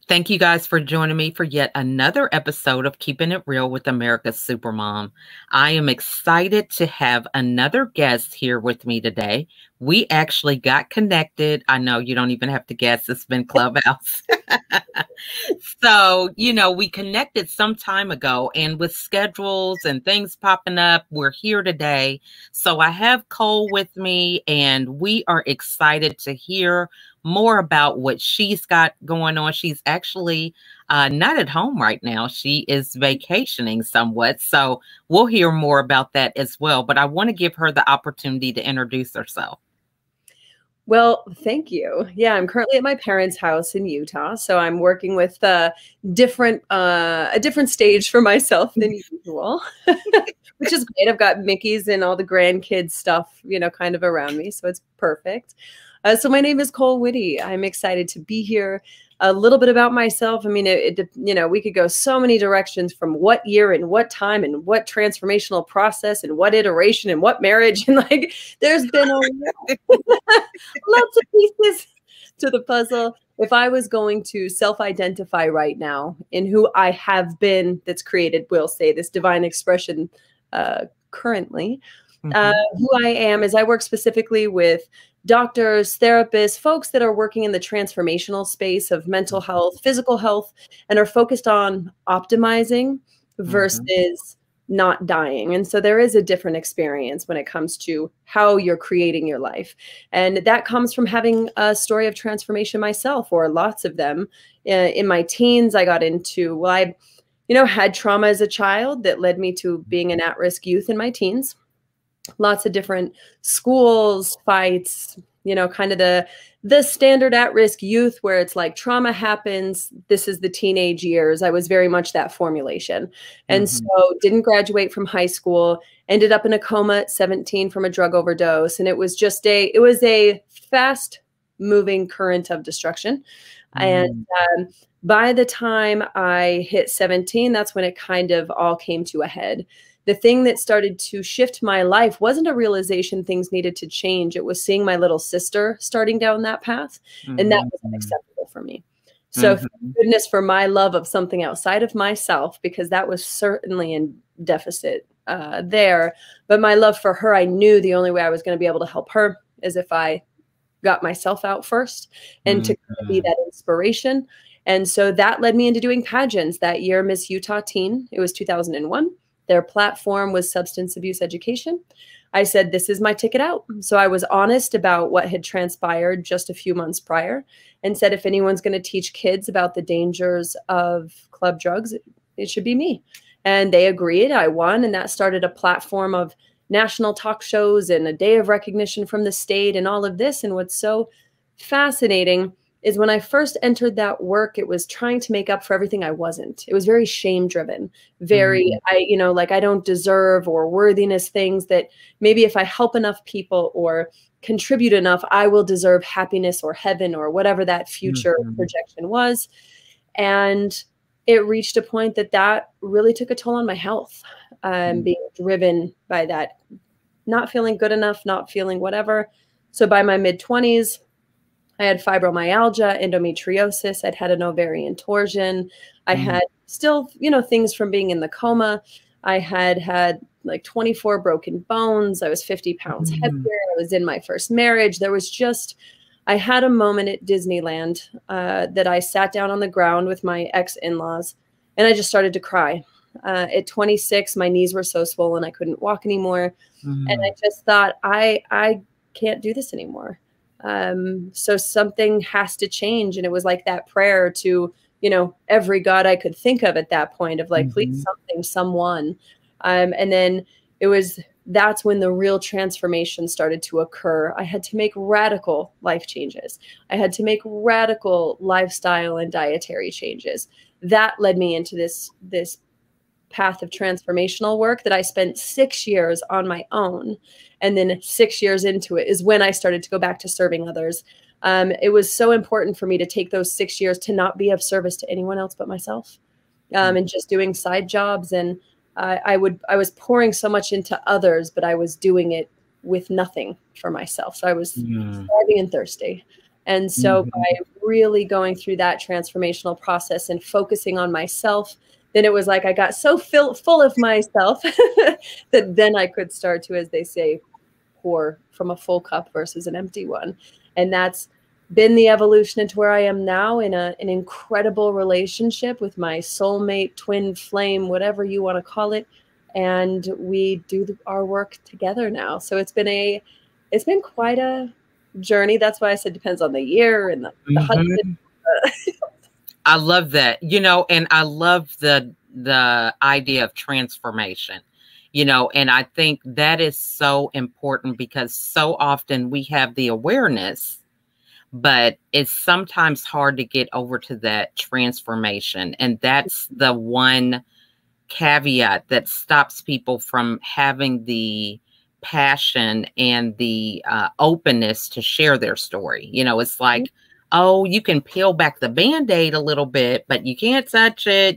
Thank you guys for joining me for yet another episode of Keeping It Real with America's Supermom. I am excited to have another guest here with me today. We actually got connected. I know you don't even have to guess, it's been Clubhouse. So, we connected some time ago, and with schedules and things popping up, we're here today. So I have Cole with me, and we are excited to hear more about what she's got going on. She's actually not at home right now. She is vacationing somewhat. So we'll hear more about that as well. But I want to give her the opportunity to introduce herself. Well, thank you. Yeah, I'm currently at my parents' house in Utah, so I'm working with a different stage for myself than usual, which is great. I've got Mickey's and all the grandkids stuff, kind of around me, so it's perfect. So my name is Cole Whitty. I'm excited to be here. A little bit about myself. I mean, we could go so many directions from what year and what time and what transformational process and what iteration and what marriage. And there's been lots of pieces to the puzzle. If I was going to self-identify right now in who I have been that's created, we'll say this divine expression currently, who I am is I work specifically with doctors, therapists, folks that are working in the transformational space of mental health, physical health, and are focused on optimizing versus not dying. And so there is a different experience when it comes to how you're creating your life. And that comes from having a story of transformation myself, or lots of them. In my teens, I got into, I had trauma as a child that led me to being an at-risk youth in my teens. Lots of different schools, fights, kind of the standard at-risk youth where it's like trauma happens. This is the teenage years. I was very much that formulation. And so didn't graduate from high school, ended up in a coma at 17 from a drug overdose. And it was just a fast moving current of destruction. And by the time I hit 17, that's when it kind of all came to a head. The thing that started to shift my life wasn't a realization things needed to change. It was seeing my little sister starting down that path. And that was unacceptable for me. So thank goodness for my love of something outside of myself, because that was certainly in deficit there. But my love for her, I knew the only way I was going to be able to help her is if I got myself out first and to be that inspiration. And so that led me into doing pageants. That year, Miss Utah Teen, it was 2001. Their platform was substance abuse education. I said, this is my ticket out. So I was honest about what had transpired just a few months prior and said, if anyone's going to teach kids about the dangers of club drugs, it should be me. And they agreed. I won. And that started a platform of national talk shows and a day of recognition from the state and all of this. And what's so fascinating is when I first entered that work, it was trying to make up for everything I wasn't. It was very shame driven, very, I don't deserve, or worthiness things that maybe if I help enough people or contribute enough, I will deserve happiness or heaven or whatever that future projection was. And it reached a point that really took a toll on my health, being driven by that, not feeling good enough, not feeling whatever. So by my mid-20s, I had fibromyalgia, endometriosis. I'd had an ovarian torsion. I had still, things from being in the coma. I had like 24 broken bones. I was 50 pounds heavier. I was in my first marriage. There was I had a moment at Disneyland that I sat down on the ground with my ex-in-laws and I just started to cry. At 26, my knees were so swollen I couldn't walk anymore. And I just thought, I can't do this anymore. So something has to change. And it was like that prayer to, every God I could think of at that point of like, please something, someone. And then that's when the real transformation started to occur. I had to make radical life changes. I had to make radical lifestyle and dietary changes. That led me into this path of transformational work that I spent 6 years on my own. And then 6 years into it is when I started to go back to serving others. It was so important for me to take those 6 years to not be of service to anyone else but myself, and just doing side jobs. And I was pouring so much into others, but I was doing it with nothing for myself. So I was starving and thirsty. And so by really going through that transformational process and focusing on myself, then it was like I got so full of myself that then I could start to, as they say, pour from a full cup versus an empty one. And that's been the evolution into where I am now, in an incredible relationship with my soulmate, twin flame, whatever you want to call it. And we do our work together now. So it's been quite a journey. That's why I said depends on the year and the husband. I love that, and I love the idea of transformation, and I think that is so important because so often we have the awareness, but it's sometimes hard to get over to that transformation. And that's the one caveat that stops people from having the passion and the openness to share their story. It's like, oh, you can peel back the Band-Aid a little bit, but you can't touch it.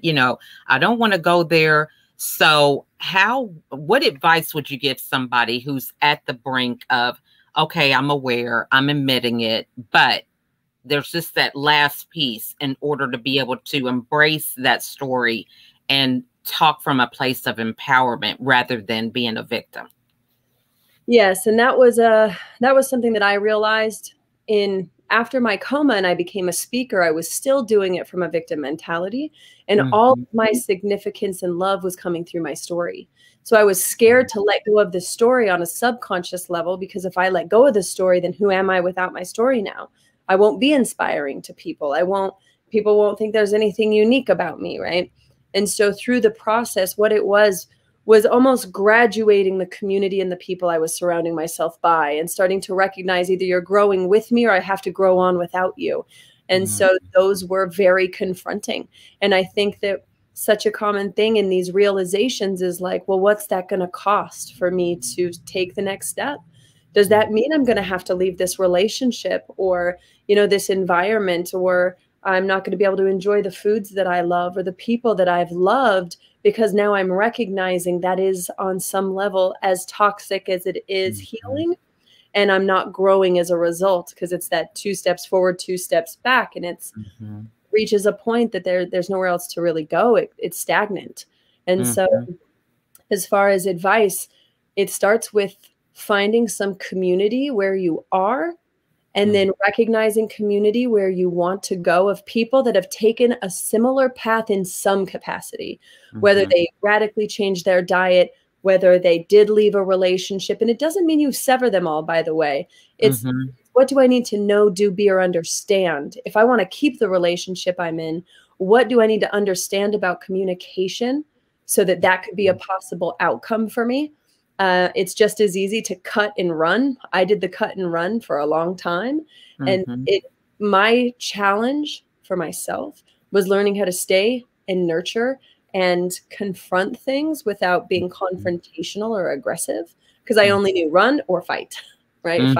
I don't want to go there. So what advice would you give somebody who's at the brink of, okay, I'm aware, I'm admitting it, but there's just that last piece in order to be able to embrace that story and talk from a place of empowerment rather than being a victim? Yes. And that was something that I realized after my coma and I became a speaker. I was still doing it from a victim mentality, and all of my significance and love was coming through my story. So I was scared to let go of the story on a subconscious level, because if I let go of the story, then who am I without my story now? I won't be inspiring to people. People won't think there's anything unique about me, right? And so through the process, what it was almost graduating the community and the people I was surrounding myself by, and starting to recognize either you're growing with me or I have to grow on without you. And so those were very confronting. And I think that such a common thing in these realizations is like, well, what's that going to cost for me to take the next step? Does that mean I'm going to have to leave this relationship or, this environment, or I'm not going to be able to enjoy the foods that I love or the people that I've loved, because now I'm recognizing that is on some level as toxic as it is healing, and I'm not growing as a result, because it's that 2 steps forward, 2 steps back, and it's reaches a point that there's nowhere else to really go. It's stagnant. And so as far as advice, it starts with finding some community where you are, and then recognizing community where you want to go, of people that have taken a similar path in some capacity, whether they radically changed their diet, whether they did leave a relationship. And it doesn't mean you sever them all, by the way. It's what do I need to know, do, be, or understand? If I want to keep the relationship I'm in, what do I need to understand about communication so that could be a possible outcome for me? It's just as easy to cut and run. I did the cut and run for a long time. And my challenge for myself was learning how to stay and nurture and confront things without being confrontational or aggressive, because I only knew run or fight, right?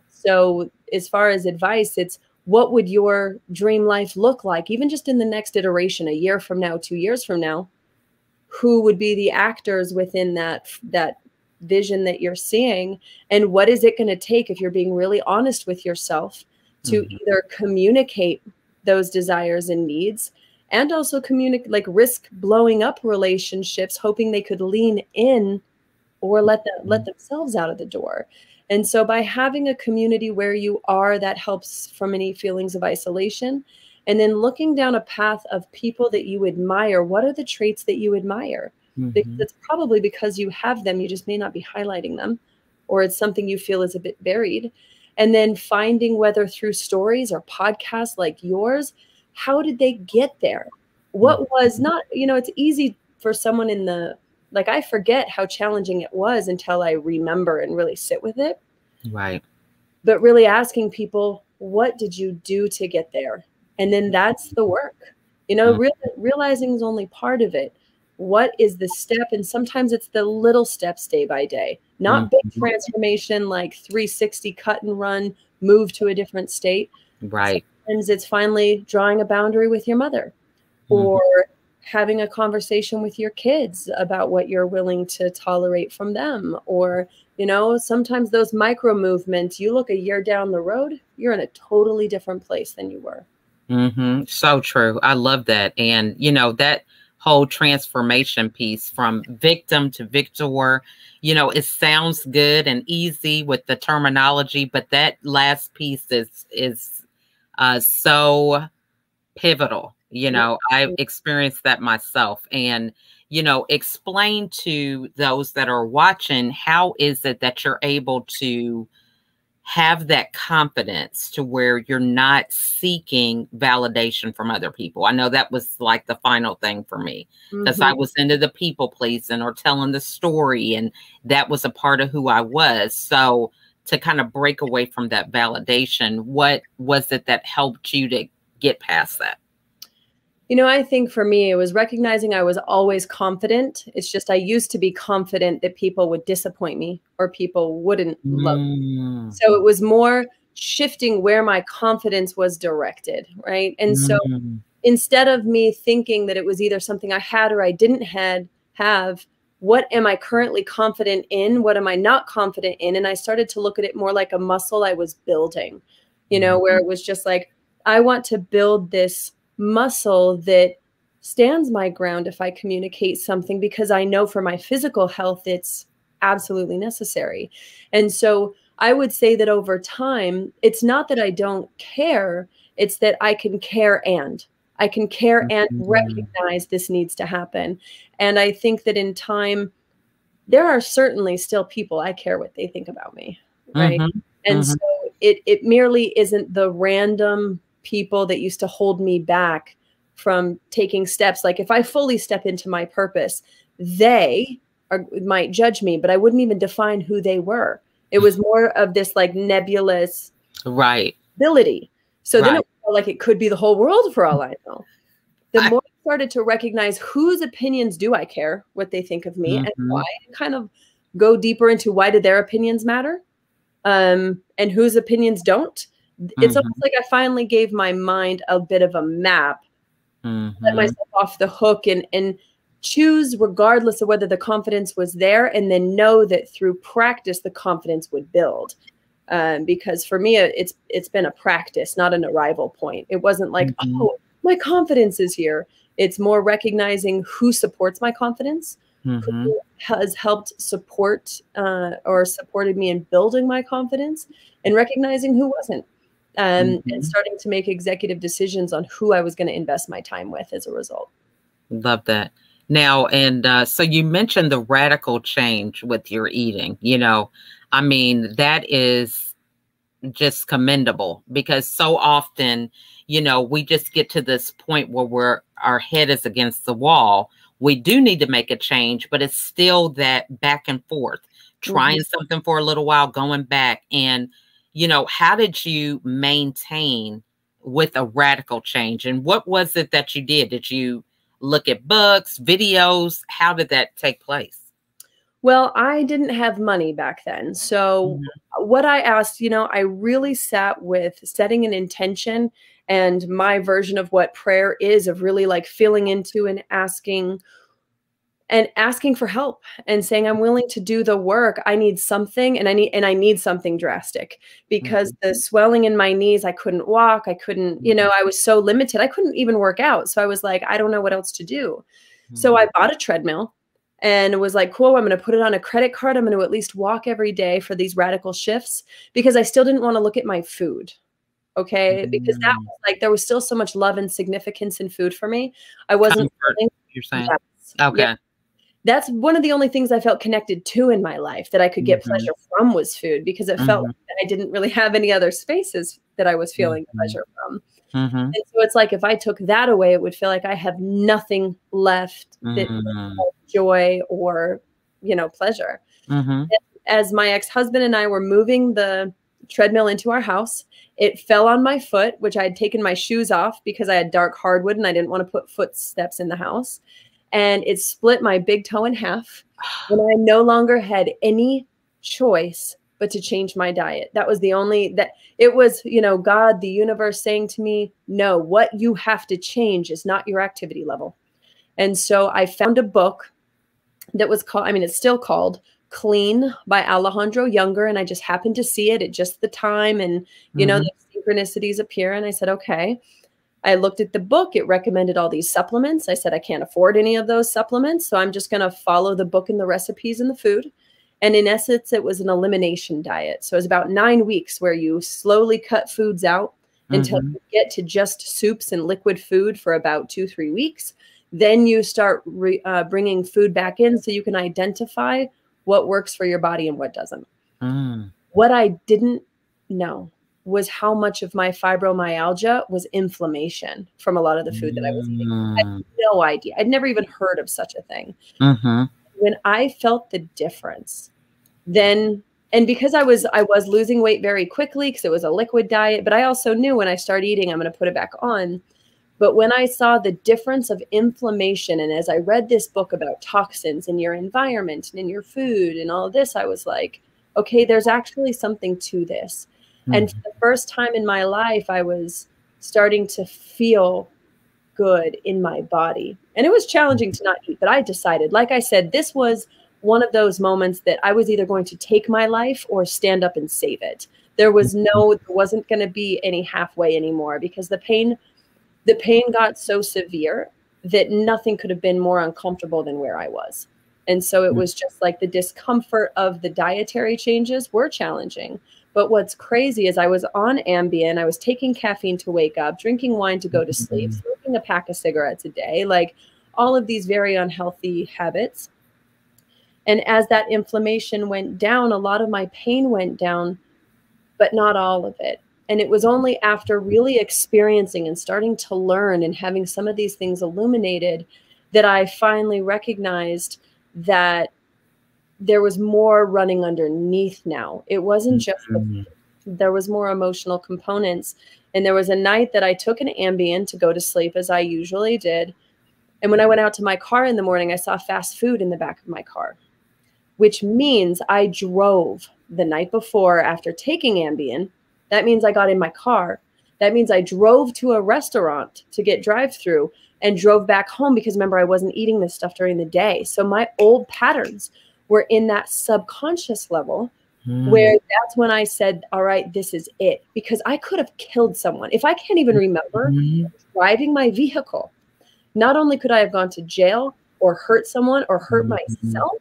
So as far as advice, it's what would your dream life look like, even just in the next iteration, a year from now, 2 years from now? Who would be the actors within that vision that you're seeing? And what is it going to take, if you're being really honest with yourself, to either communicate those desires and needs, and also risk blowing up relationships, hoping they could lean in, or let themselves out of the door. And so by having a community where you are, that helps from any feelings of isolation. And then looking down a path of people that you admire. What are the traits that you admire? Because it's probably because you have them, you just may not be highlighting them, or it's something you feel is a bit buried. And then finding, whether through stories or podcasts like yours, how did they get there? What was not, it's easy for someone I forget how challenging it was until I remember and really sit with it. Right. But really asking people, what did you do to get there? And then that's the work, realizing is only part of it. What is the step? And sometimes it's the little steps day by day, not big transformation, like 360 cut and run, move to a different state. Right. Sometimes it's finally drawing a boundary with your mother, or having a conversation with your kids about what you're willing to tolerate from them. Or, you know, sometimes those micro movements, you look a year down the road, you're in a totally different place than you were. So true. I love that. And, you know, that whole transformation piece from victim to victor, you know, it sounds good and easy with the terminology, but that last piece is so pivotal. You know, I've experienced that myself. And, you know, explain to those that are watching, how is it that you're able to have that confidence to where you're not seeking validation from other people? I know that was like the final thing for me, because I was into the people pleasing or telling the story, and that was a part of who I was. So to kind of break away from that validation, what was it that helped you to get past that? You know, I think for me, it was recognizing I was always confident. It's just I used to be confident that people would disappoint me or people wouldn't love me. So it was more shifting where my confidence was directed, right? And so instead of me thinking that it was either something I had or I didn't have, what am I currently confident in? What am I not confident in? And I started to look at it more like a muscle I was building, you know, where it was just like, I want to build this muscle that stands my ground if I communicate something, because I know for my physical health, it's absolutely necessary. And so I would say that over time, it's not that I don't care, it's that I can care and recognize this needs to happen. And I think that in time, there are certainly still people I care what they think about me, right? And so it merely isn't the random people that used to hold me back from taking steps. Like if I fully step into my purpose, they might judge me, but I wouldn't even define who they were. It was more of this like nebulous ability. So then it felt like it could be the whole world for all I know. The more I started to recognize whose opinions do I care, what they think of me, and why, and kind of go deeper into why do their opinions matter, and whose opinions don't. It's almost like I finally gave my mind a bit of a map, let myself off the hook and choose regardless of whether the confidence was there, and then know that through practice, the confidence would build. Because for me, it's been a practice, not an arrival point. It wasn't like, oh, my confidence is here. It's more recognizing who supports my confidence, who has helped support or supported me in building my confidence, and recognizing who wasn't. And starting to make executive decisions on who I was going to invest my time with as a result. Love that. Now, and so you mentioned the radical change with your eating. You know, I mean, that is just commendable, because so often, you know, we just get to this point where our head is against the wall. We do need to make a change, but it's still that back and forth, trying something for a little while, going back. And you know, how did you maintain with a radical change? And what was it that you did? Did you look at books, videos? How did that take place? Well, I didn't have money back then. So what I asked, you know, I really sat with setting an intention, and my version of what prayer is, of really like feeling into and asking for help and saying, I'm willing to do the work. I need something, and I need something drastic, because the swelling in my knees, I couldn't walk. I couldn't, you know, I was so limited. I couldn't even work out. So I was like, I don't know what else to do. So I bought a treadmill and was like, cool, I'm going to put it on a credit card. I'm going to at least walk every day for these radical shifts, because I still didn't want to look at my food. Okay. Because that was like, there was still so much love and significance in food for me. I wasn't. You're saying. Okay. Yeah. That's one of the only things I felt connected to in my life that I could get pleasure from, was food, because it felt like I didn't really have any other spaces that I was feeling pleasure from. And so it's like, if I took that away, it would feel like I have nothing left that joy or, you know, pleasure. As my ex-husband and I were moving the treadmill into our house, it fell on my foot, which I had taken my shoes off because I had dark hardwood and I didn't want to put footsteps in the house. And it split my big toe in half. And I no longer had any choice but to change my diet. That was the only, that it was, you know, God, the universe saying to me, no, what you have to change is not your activity level. And so I found a book that was called, I mean, it's still called Clean by Alejandro Younger. And I just happened to see it at just the time. And, you know, the synchronicities appear. And I said, okay. I looked at the book. It recommended all these supplements. I said, I can't afford any of those supplements. So I'm just going to follow the book and the recipes and the food. And in essence, it was an elimination diet. So it was about 9 weeks where you slowly cut foods out until you get to just soups and liquid food for about 2-3 weeks. Then you start bringing food back in so you can identify what works for your body and what doesn't. What I didn't know was how much of my fibromyalgia was inflammation from a lot of the food that I was eating. I had no idea. I'd never even heard of such a thing. When I felt the difference, then, and because I was losing weight very quickly because it was a liquid diet, but I also knew when I start eating, I'm going to put it back on. But when I saw the difference of inflammation, and as I read this book about toxins in your environment and in your food and all of this, I was like, okay, there's actually something to this. And for the first time in my life, I was starting to feel good in my body. And it was challenging to not eat, but I decided, like I said, this was one of those moments that I was either going to take my life or stand up and save it. There wasn't going to be any halfway anymore because the pain got so severe that nothing could have been more uncomfortable than where I was. And so it was just like the discomfort of the dietary changes were challenging. But what's crazy is I was on Ambien. I was taking caffeine to wake up, drinking wine to go to sleep, smoking a pack of cigarettes a day, like all of these very unhealthy habits. And as that inflammation went down, a lot of my pain went down, but not all of it. And it was only after really experiencing and starting to learn and having some of these things illuminated that I finally recognized that there was more running underneath now. It wasn't just, there was more emotional components. And there was a night that I took an Ambien to go to sleep, as I usually did. And when I went out to my car in the morning, I saw fast food in the back of my car, which means I drove the night before after taking Ambien. That means I got in my car. That means I drove to a restaurant to get drive-through and drove back home because remember, I wasn't eating this stuff during the day. So my old patterns were in that subconscious level where that's when I said, all right, this is it. Because I could have killed someone. If I can't even remember driving my vehicle, not only could I have gone to jail or hurt someone or hurt myself,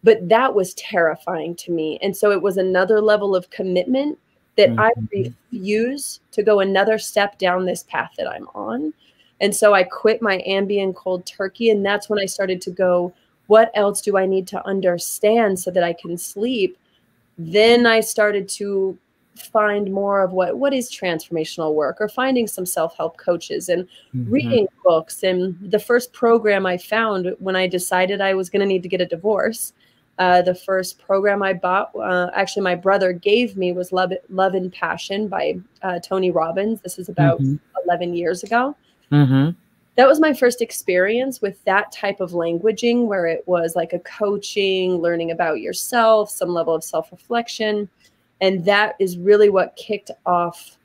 but that was terrifying to me. And so it was another level of commitment that I refuse to go another step down this path that I'm on. And so I quit my Ambien cold turkey. And that's when I started to go, what else do I need to understand so that I can sleep? Then I started to find more of what is transformational work, or finding some self-help coaches and reading books. And the first program I found when I decided I was going to need to get a divorce, the first program I bought, actually my brother gave me, was Love and Passion by Tony Robbins. This is about 11 years ago. That was my first experience with that type of languaging, where it was like a coaching, learning about yourself, some level of self-reflection. And that is really what kicked off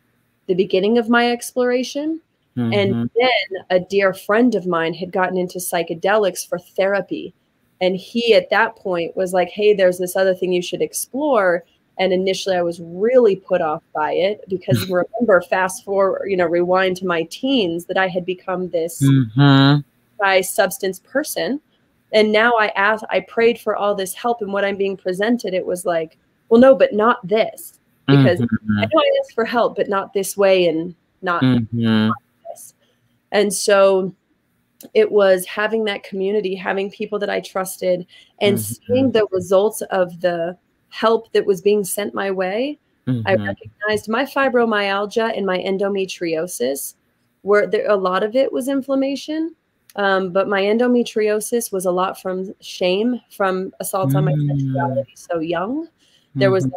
the beginning of my exploration. And then a dear friend of mine had gotten into psychedelics for therapy. And he, at that point, was like, hey, there's this other thing you should explore. And initially I was really put off by it because remember, fast forward, rewind to my teens, that I had become this high substance person. And now I prayed for all this help. And what I'm being presented, it was like, well, no, but not this, because I know I asked for help, but not this way and not this. And so it was having that community, having people that I trusted, and seeing the results of the help that was being sent my way. I recognized my fibromyalgia and my endometriosis, where a lot of it was inflammation. But my endometriosis was a lot from shame, from assaults on my sexuality so young. There was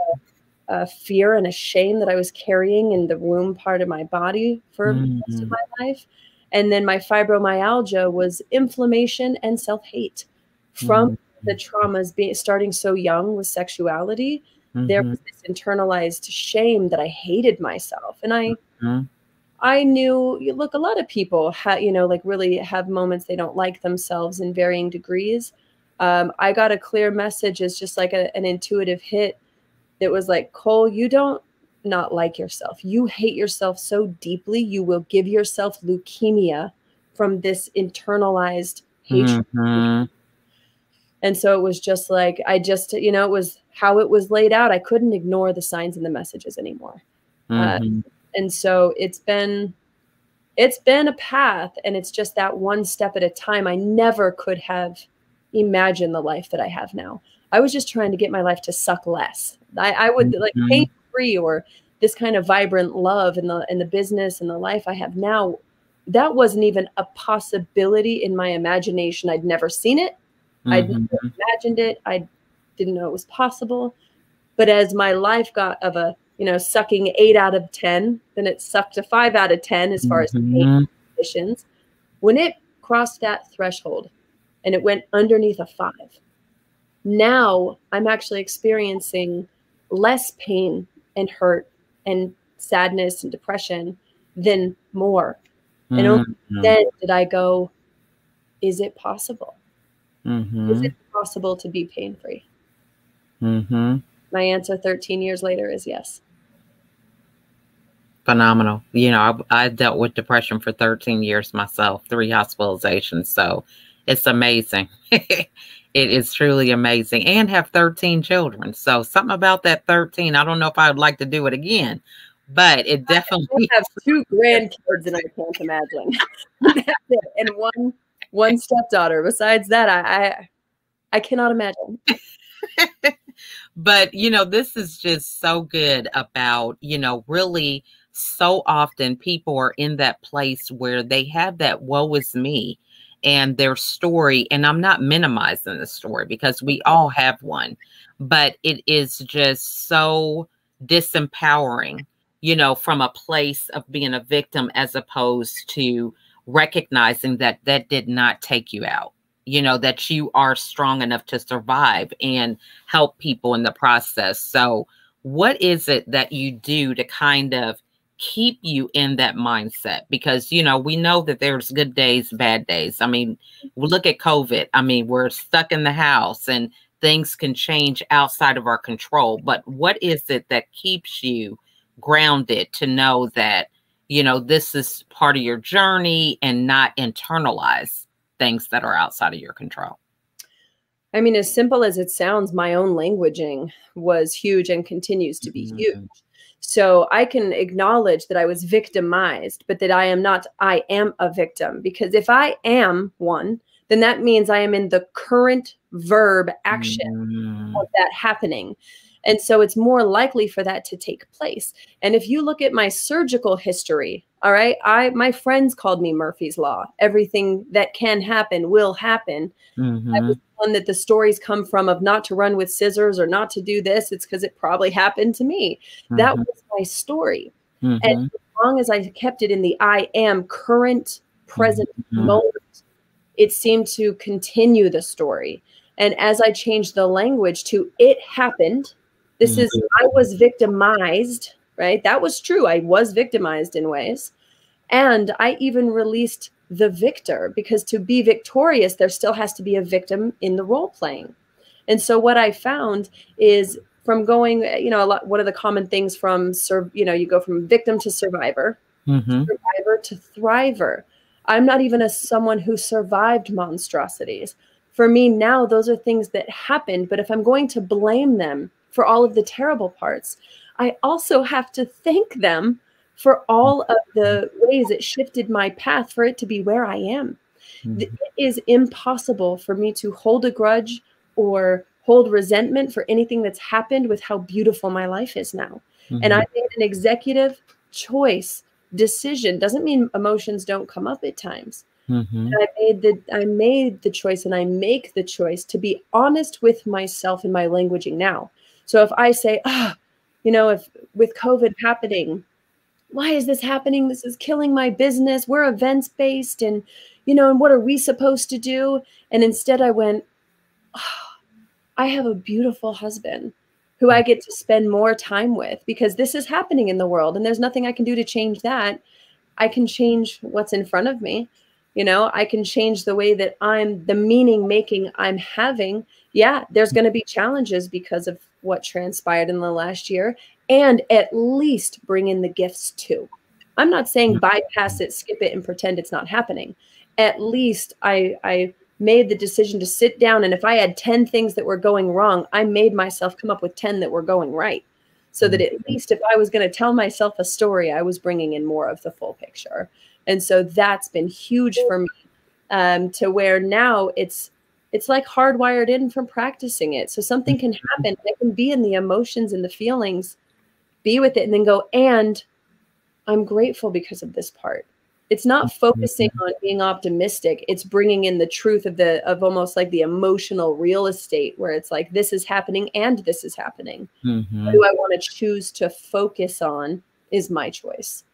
a fear and a shame that I was carrying in the womb part of my body for most of my life. And then my fibromyalgia was inflammation and self-hate from the traumas starting so young with sexuality. There was this internalized shame that I hated myself. And I knew, look, a lot of people like really have moments they don't like themselves in varying degrees. I got a clear message as just like an intuitive hit that was like, Cole, you don't not like yourself. You hate yourself so deeply, you will give yourself leukemia from this internalized hatred. Mm-hmm. And so it was just like, it was how it was laid out. I couldn't ignore the signs and the messages anymore. Mm-hmm. And so it's been a path, and it's just that one step at a time. I never could have imagined the life that I have now. I was just trying to get my life to suck less. I would like pain free, or this kind of vibrant love in the business and the life I have now. That wasn't even a possibility in my imagination. I'd never seen it. I'd never imagined it. I didn't know it was possible. But as my life got of a, sucking 8 out of 10, then it sucked a 5 out of 10 as far as pain conditions. When it crossed that threshold and it went underneath a 5, now I'm actually experiencing less pain and hurt and sadness and depression than more. And only then did I go, is it possible? Is it possible to be pain-free? My answer 13 years later is yes. Phenomenal. I dealt with depression for 13 years myself, 3 hospitalizations. So it's amazing. It is truly amazing, and have 13 children. So something about that 13, I don't know if I would like to do it again, but it definitely. I have 2 grandkids and I can't imagine. That's it. And one stepdaughter. Besides that, I cannot imagine. But, this is just so good about, really so often people are in that place where they have that woe is me and their story. And I'm not minimizing the story because we all have one, but it is just so disempowering, from a place of being a victim as opposed to recognizing that that did not take you out. That you are strong enough to survive and help people in the process. So what is it that you do to kind of keep you in that mindset? Because, we know that there's good days, bad days. I mean, we look at COVID. I mean, we're stuck in the house and things can change outside of our control. But what is it that keeps you grounded to know that, this is part of your journey and not internalize things that are outside of your control? I mean, as simple as it sounds, my own languaging was huge and continues to be huge. So I can acknowledge that I was victimized, but that I am a victim. Because if I am one, then that means I am in the current verb action of that happening. And so it's more likely for that to take place. And if you look at my surgical history, all right, my friends called me Murphy's Law. Everything that can happen will happen. I was the one that the stories come from of not to run with scissors or not to do this. It's because it probably happened to me. That was my story. And as long as I kept it in the I am current, present moment, it seemed to continue the story. And as I changed the language to it happened, this is, I was victimized, right? That was true. I was victimized in ways. And I even released the victor, because to be victorious, there still has to be a victim in the role playing. And so what I found is from going, one of the common things from, you go from victim to survivor, survivor to thriver. I'm not even someone who survived monstrosities. For me now, those are things that happened. But if I'm going to blame them for all of the terrible parts, I also have to thank them for all of the ways it shifted my path for it to be where I am. It is impossible for me to hold a grudge or hold resentment for anything that's happened with how beautiful my life is now. And I made an executive choice decision. Doesn't mean emotions don't come up at times. And I made the choice, and I make the choice to be honest with myself in my languaging now. So if I say, if with COVID happening, why is this happening? This is killing my business. We're events-based, and, and what are we supposed to do? And instead I went, I have a beautiful husband who I get to spend more time with, because this is happening in the world and there's nothing I can do to change that. I can change what's in front of me. You know, I can change the way that the meaning making I'm having. Yeah, there's going to be challenges because of what transpired in the last year, and at least bring in the gifts too. I'm not saying bypass it, skip it, and pretend it's not happening. At least I made the decision to sit down, and if I had 10 things that were going wrong, I made myself come up with 10 that were going right. So that at least if I was going to tell myself a story, I was bringing in more of the full picture. And so that's been huge for me, to where now it's like hardwired in from practicing it. So something can happen. I can be in the emotions and the feelings, be with it, and then go, and I'm grateful because of this part. It's not focusing on being optimistic. It's bringing in the truth of almost like the emotional real estate, where it's like, this is happening and this is happening. What do I want to choose to focus on is my choice.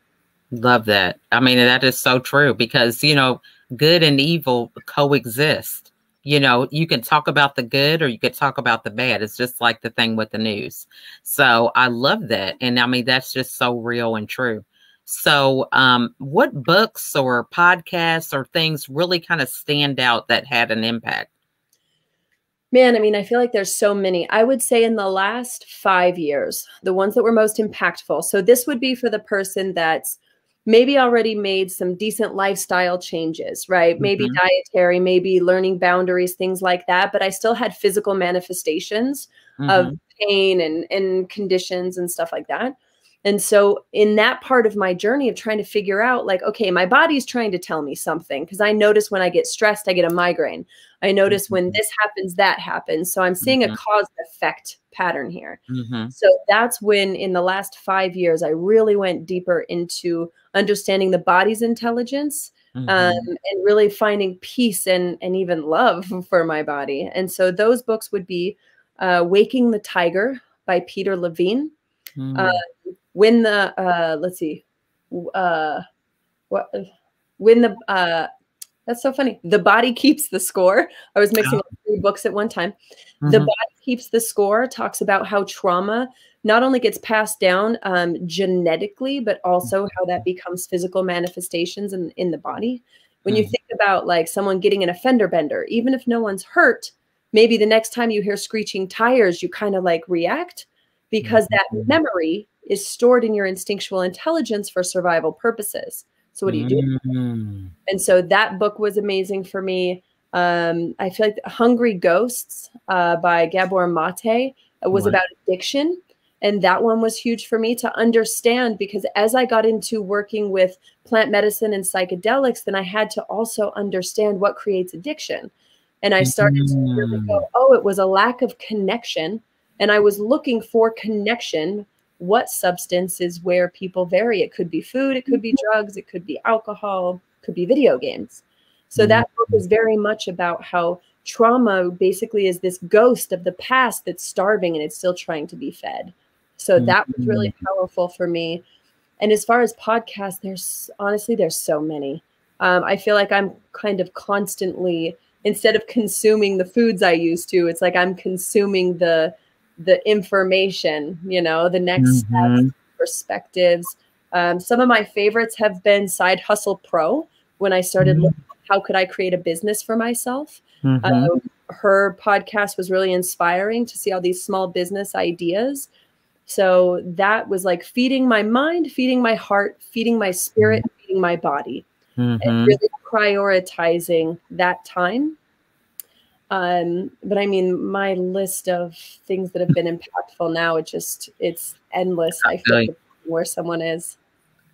Love that. I mean, that is so true, because, you know, good and evil coexist. You know, you can talk about the good or you could talk about the bad. It's just like the thing with the news. So I love that. And I mean, that's just so real and true. So what books or podcasts or things really kind of stand out that had an impact? Man, I mean, I feel like there's so many. I would say in the last 5 years, the ones that were most impactful. So this would be for the person that's maybe already made some decent lifestyle changes, right? Maybe dietary, maybe learning boundaries, things like that. But I still had physical manifestations of pain and conditions and stuff like that. And so in that part of my journey of trying to figure out, like, okay, my body's trying to tell me something, because I notice when I get stressed, I get a migraine. I notice when this happens, that happens. So I'm seeing a cause and effect pattern here. So that's when in the last 5 years, I really went deeper into understanding the body's intelligence, and really finding peace and even love for my body. And so those books would be Waking the Tiger by Peter Levine. When the let's see, what when the that's so funny. The Body Keeps the Score. I was mixing up 3 books at one time. The Body Keeps the Score talks about how trauma not only gets passed down genetically, but also how that becomes physical manifestations in the body. When you think about like someone getting in a fender bender, even if no one's hurt, maybe the next time you hear screeching tires, you kind of like react, because that memory is stored in your instinctual intelligence for survival purposes. So what do you do? And so that book was amazing for me. I feel like Hungry Ghosts by Gabor Mate was about addiction. And that one was huge for me to understand, because as I got into working with plant medicine and psychedelics, then I had to also understand what creates addiction. And I started to really go, oh, it was a lack of connection. And I was looking for connection. What substance is where people vary? It could be food, it could be drugs, it could be alcohol, it could be video games. So that book is very much about how trauma basically is this ghost of the past that's starving and it's still trying to be fed. So that was really powerful for me. And as far as podcasts, there's so many. I feel like I'm kind of constantly, instead of consuming the foods I used to, it's like I'm consuming the information, you know, the next steps, perspectives. Some of my favorites have been Side Hustle Pro, when I started looking at how could I create a business for myself. Her podcast was really inspiring to see all these small business ideas. So that was like feeding my mind, feeding my heart, feeding my spirit, feeding my body, and really prioritizing that time. But I mean, my list of things that have been impactful now, it's endless. I feel like where someone is.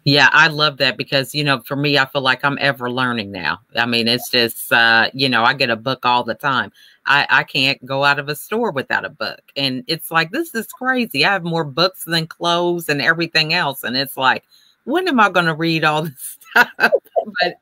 Yeah, I love that, because, you know, for me, I feel like I'm ever learning now. I mean, it's just, you know, I get a book all the time. I can't go out of a store without a book. And it's like, this is crazy. I have more books than clothes and everything else. And it's like, when am I going to read all this stuff? But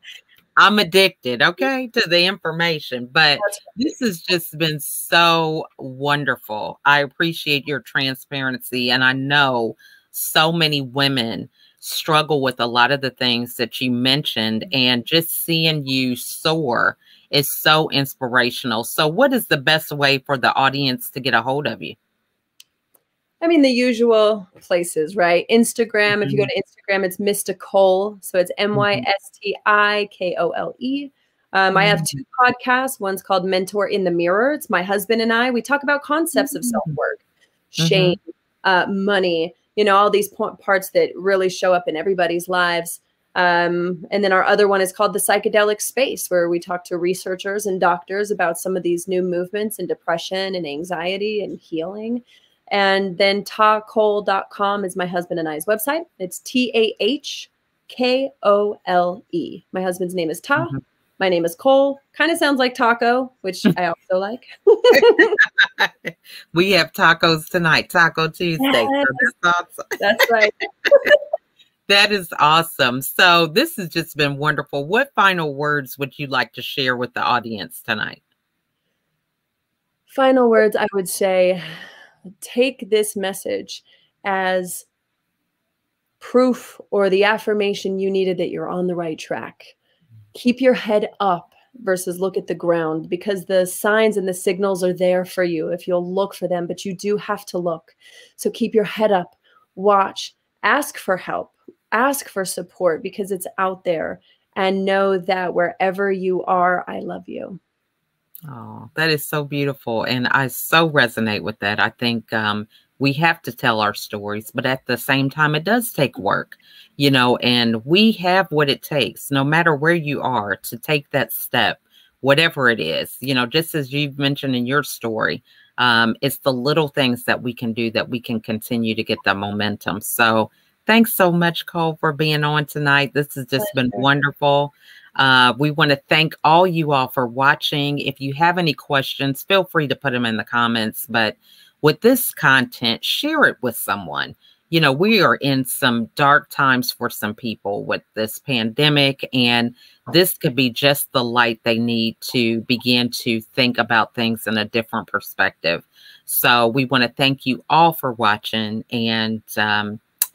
I'm addicted, okay, to the information. But this has just been so wonderful. I appreciate your transparency. And I know so many women struggle with a lot of the things that you mentioned, and just seeing you soar is so inspirational. So what is the best way for the audience to get a hold of you? I mean, the usual places, right? Instagram. If you go to Instagram, it's Mystikole. So it's Mystikole. I have 2 podcasts. One's called Mentor in the Mirror. It's my husband and I. We talk about concepts of self-work, shame, money, you know, all these parts that really show up in everybody's lives. And then our other one is called The Psychedelic Space, where we talk to researchers and doctors about some of these new movements in depression and anxiety and healing. And then tahkole.com is my husband and I's website. It's TAHKOLE. My husband's name is Ta. My name is Cole. Kind of sounds like taco, which I also like. We have tacos tonight, Taco Tuesday. Yes. So that's awesome. That's right. That is awesome. So this has just been wonderful. What final words would you like to share with the audience tonight? Final words, I would say, take this message as proof or the affirmation you needed that you're on the right track. Keep your head up versus look at the ground, because the signs and the signals are there for you if you'll look for them, but you do have to look. So keep your head up, watch, ask for help, ask for support, because it's out there, and know that wherever you are, I love you. Oh, that is so beautiful. And I so resonate with that. I think we have to tell our stories, but at the same time, it does take work, you know, and we have what it takes, no matter where you are, to take that step, whatever it is, you know, just as you've mentioned in your story. It's the little things that we can do that we can continue to get the momentum. So thanks so much, Cole, for being on tonight. This has just been wonderful. We want to thank all you all for watching. If you have any questions, feel free to put them in the comments. But with this content, share it with someone. You know, we are in some dark times for some people with this pandemic, and this could be just the light they need to begin to think about things in a different perspective. So we want to thank you all for watching. And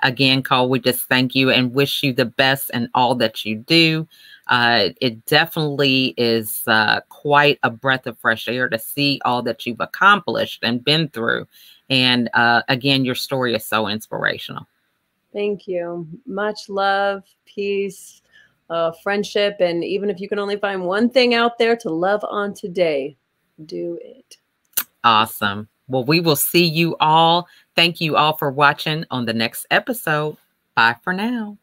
again, Cole, we just thank you and wish you the best in all that you do. It definitely is quite a breath of fresh air to see all that you've accomplished and been through. And again, your story is so inspirational. Thank you. Much love, peace, friendship. And even if you can only find one thing out there to love on today, do it. Awesome. Well, we will see you all. Thank you all for watching on the next episode. Bye for now.